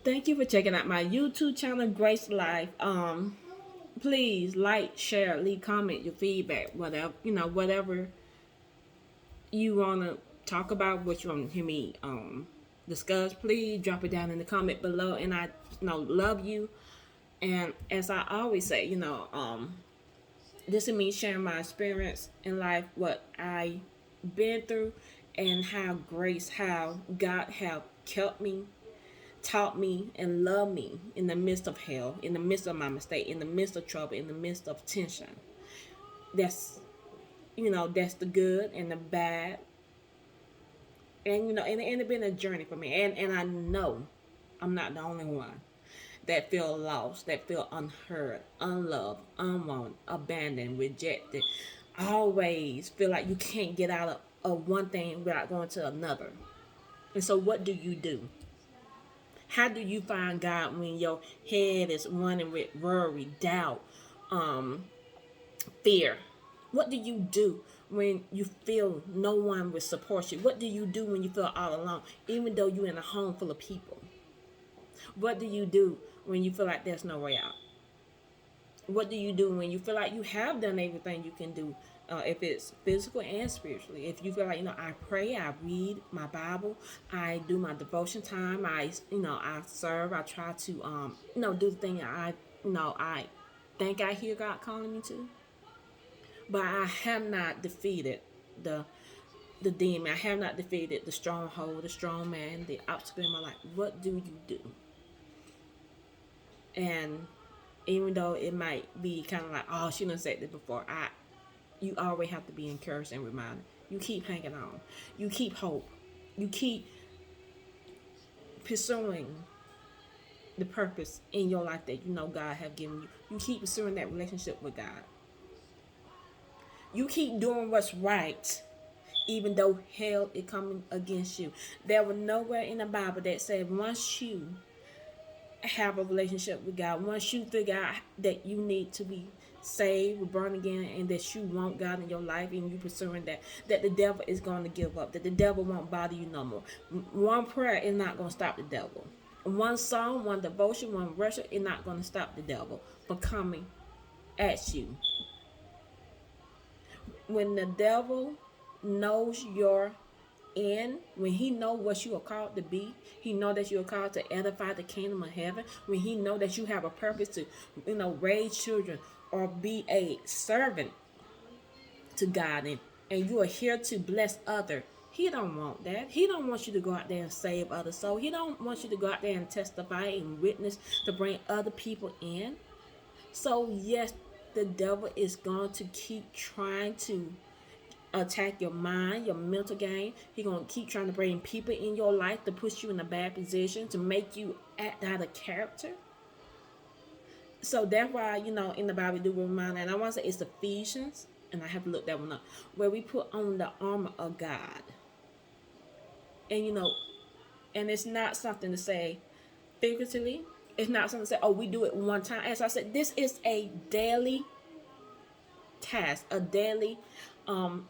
Thank you for checking out my YouTube channel, GraceLife. Please like, share, leave comment, your feedback, whatever whatever you wanna talk about, what you want to hear me discuss. Please drop it down in the comment below, and I love you. And as I always say, this is me sharing my experience in life, what I been through, and how God have kept me, taught me, and loved me in the midst of hell, in the midst of my mistake, in the midst of trouble, in the midst of tension. That's that's the good and the bad, and and it's been a journey for me, and I know I'm not the only one that feel lost, that feel unheard, unloved, unwanted, abandoned, rejected. Always feel like you can't get out of one thing without going to another. And so what do you do? How do you find God when your head is running with worry, doubt, um, fear? What do you do when you feel no one will support you? What do you do when you feel all alone, even though you're in a home full of people? What do you do when you feel like there's no way out? What do you do when you feel like you have done everything you can do? If it's physical and spiritually, if you feel like I pray, I read my Bible, I do my devotion time, I serve, I try to do the thing I think I hear God calling me to, but I have not defeated the the demon. I have not defeated the stronghold, the strong man, the obstacle in my life. What do you do? And even though it might be kind of like, oh, she done said this before, you always have to be encouraged and reminded. You keep hanging on. You keep hope. You keep pursuing the purpose in your life that God have given you. You keep pursuing that relationship with God. You keep doing what's right, even though hell is coming against you. There was nowhere in the Bible that said once you have a relationship with God, once you figure out that you need to be saved, born again, and that you want God in your life, and you pursuing that the devil is going to give up, that the devil won't bother you no more. One prayer is not going to stop the devil. One song, one devotion, one worship is not going to stop the devil from coming at you. When the devil knows your end, when he know what you are called to be, he know that you are called to edify the kingdom of heaven, when he know that you have a purpose to raise children or be a servant to God, and you are here to bless others. He don't want that. He don't want you to go out there and save other souls. He don't want you to go out there and testify and witness to bring other people in. So yes, the devil is going to keep trying to attack your mind, your mental game. He's going to keep trying to bring people in your life to put you in a bad position, to make you act out of character. So that's why, in the Bible, do remind, and I want to say it's Ephesians, and I have to look that one up, where we put on the armor of God. And, and it's not something to say figuratively. It's not something to say, oh, we do it one time. As I said, this is a daily task, a daily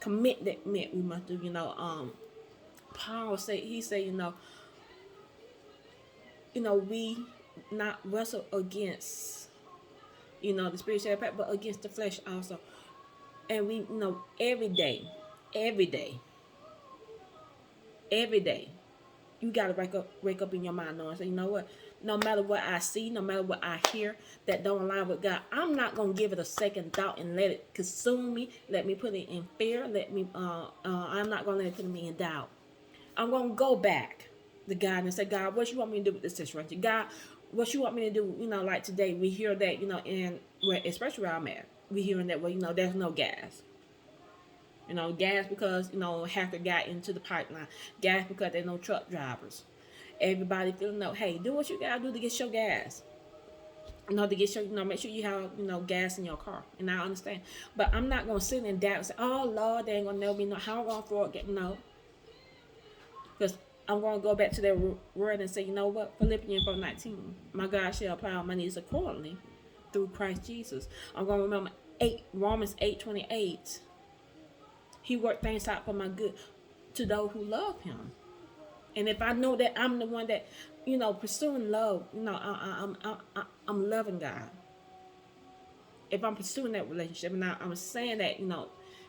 commitment we must do. Paul said, we not wrestle against the spiritual attack, but against the flesh also. And we every day, every day, every day, you gotta wake up in your mind knowing, say, you know what? No matter what I see, no matter what I hear that don't align with God, I'm not gonna give it a second thought and let it consume me. Let me put it in fear. I'm not gonna let it put me in doubt. I'm gonna go back to God and say, God, what you want me to do with this situation? God, what you want me to do? Like today, we hear that especially where I'm at, we hearing that there's no gas. Gas because hacker got into the pipeline. Gas because there's no truck drivers. Everybody feeling hey, do what you gotta do to get your gas. To get your, make sure you have, gas in your car. And I understand. But I'm not gonna sit in doubt and say, oh Lord, they ain't gonna never be how I'm gonna afford it. No. Because I'm gonna go back to that word and say, you know what? Philippians 4:19. My God shall apply all my needs accordingly through Christ Jesus. I'm gonna remember Romans 8:28. He worked things out for my good to those who love him. And if I know that I'm the one that, pursuing love, I'm loving God. If I'm pursuing that relationship, and I'm saying that,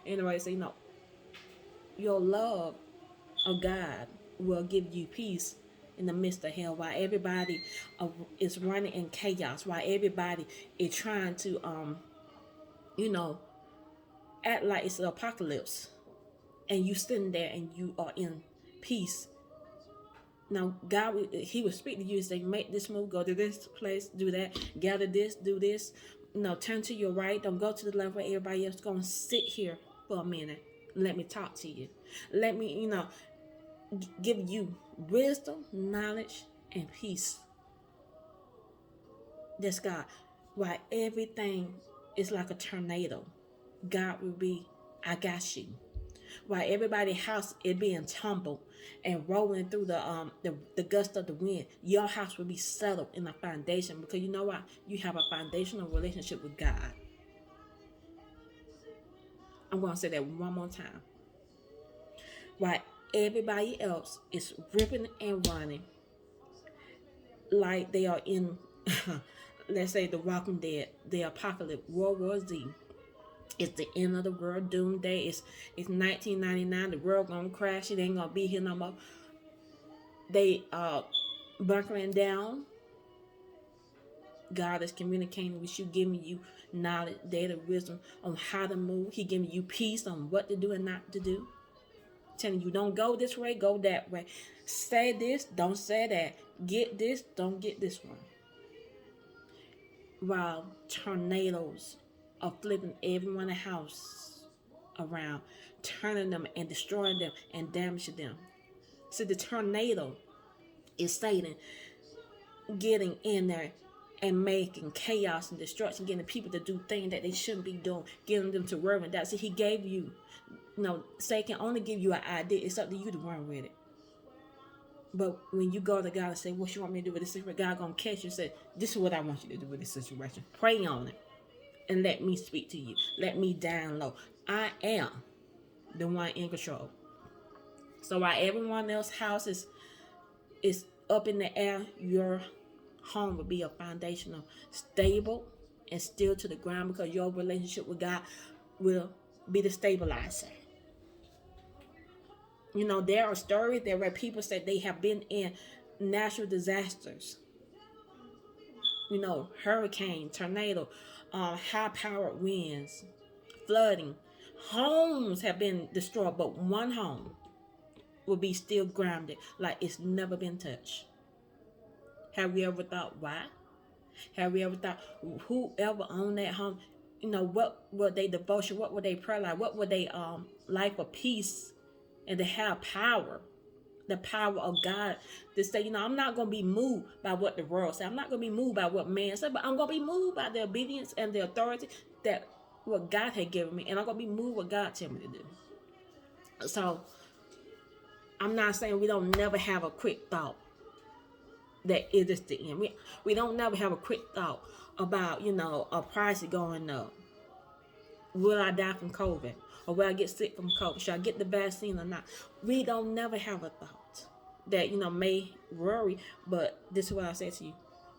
anyway, so your love of God will give you peace in the midst of hell, while everybody is running in chaos, while everybody is trying to, you know, act like it's an apocalypse, and you sitting there and you are in peace. Now, God, He will speak to you and say, make this move, go to this place, do that, gather this, do this. No, turn to your right. Don't go to the left where everybody else is going to sit here for a minute. Let me talk to you. Let me, give you wisdom, knowledge, and peace. That's God. While everything is like a tornado, God will be, I got you. While everybody's house is being tumbled and rolling through the gust of the wind, your house will be settled in a foundation, because you know what? You have a foundational relationship with God. I'm going to say that one more time. While everybody else is ripping and running like they are in, let's say, the Walking Dead, the apocalypse, World War Z. It's the end of the world, doomsday. It's 1999. The world gonna crash. It ain't gonna be here no more. They bunkering down. God is communicating with you, giving you knowledge, data, wisdom on how to move. He giving you peace on what to do and not to do. Telling you, don't go this way, go that way. Say this, don't say that. Get this, don't get this one. While tornadoes are flipping everyone in the house around, turning them and destroying them and damaging them. So the tornado is Satan getting in there and making chaos and destruction, getting people to do things that they shouldn't be doing, getting them to worry and doubt. See, he gave you, Satan can only give you an idea. It's up to you to run with it. But when you go to God and say, what you want me to do with this situation, God gonna catch you and say, this is what I want you to do with this situation. Pray on it and let me speak to you. Let me download. I am the one in control. So while everyone else's house is up in the air, your home will be a foundational, stable, and still to the ground, because your relationship with God will be the stabilizer. There are stories there where people said they have been in natural disasters. Hurricane, tornado, high-powered winds, flooding. Homes have been destroyed, but one home will be still grounded like it's never been touched. Have we ever thought why? Have we ever thought whoever owned that home, what were they devotion, what were they prayer life, what were they life of peace, and to have power, the power of God to say, I'm not going to be moved by what the world says. I'm not going to be moved by what man said, but I'm going to be moved by the obedience and the authority that what God had given me, and I'm going to be moved what God tell me to do. So I'm not saying we don't never have a quick thought that it is the end. We don't never have a quick thought about, a price going up. Will I die from COVID? Or will I get sick from COVID? Should I get the vaccine or not? We don't never have a thought that, may worry. But this is what I said to you.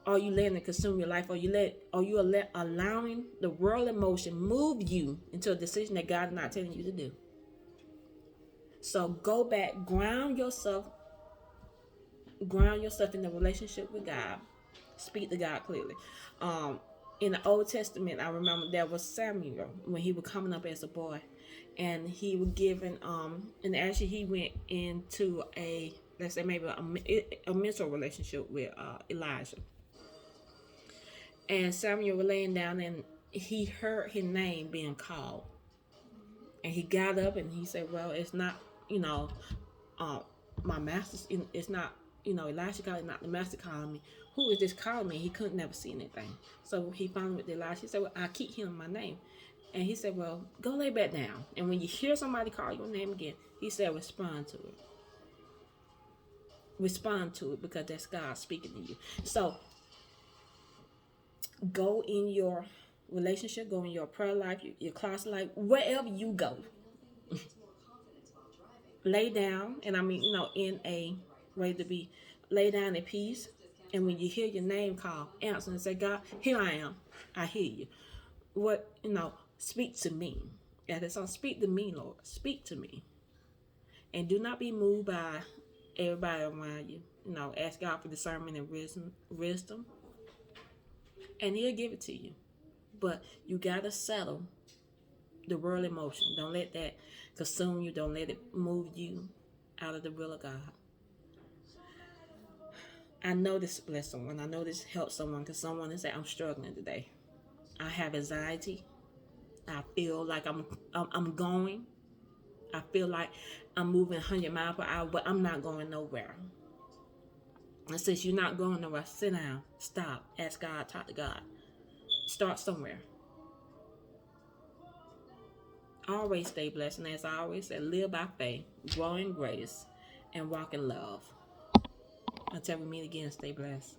Are you letting it consume your life? Are you allowing the world emotion move you into a decision that God is not telling you to do? So go back, ground yourself in the relationship with God. Speak to God clearly. In the Old Testament, I remember there was Samuel when he was coming up as a boy, and he was given and actually he went into a, let's say, maybe a mental relationship with Elijah. And Samuel was laying down and he heard his name being called, and he got up and he said, well, it's not my master's, it's not, Elijah calling, not the master calling me. Who is this calling me? He couldn't never see anything. So he finally went to Elijah. He said, well, I keep hearing my name. And he said, well, go lay back down. And when you hear somebody call your name again, he said, respond to it. Respond to it, because that's God speaking to you. So go in your relationship, go in your prayer life, your class life, wherever you go. Lay down, and I mean, in a ready to be lay down in peace. And when you hear your name called, answer and say, God, here I am. I hear you. What, speak to me. And it's on speak to me, Lord. Speak to me. And do not be moved by everybody around you. Ask God for discernment and wisdom, and He'll give it to you. But you gotta settle the world emotion. Don't let that consume you. Don't let it move you out of the will of God. I know this bless someone. I know this helps someone because someone is saying, I'm struggling today. I have anxiety. I feel like I'm going. I feel like I'm moving 100 miles per hour, but I'm not going nowhere. And since you're not going nowhere, sit down, stop, ask God, talk to God. Start somewhere. Always stay blessed. And as I always say, live by faith, grow in grace, and walk in love. Until we meet again, stay blessed.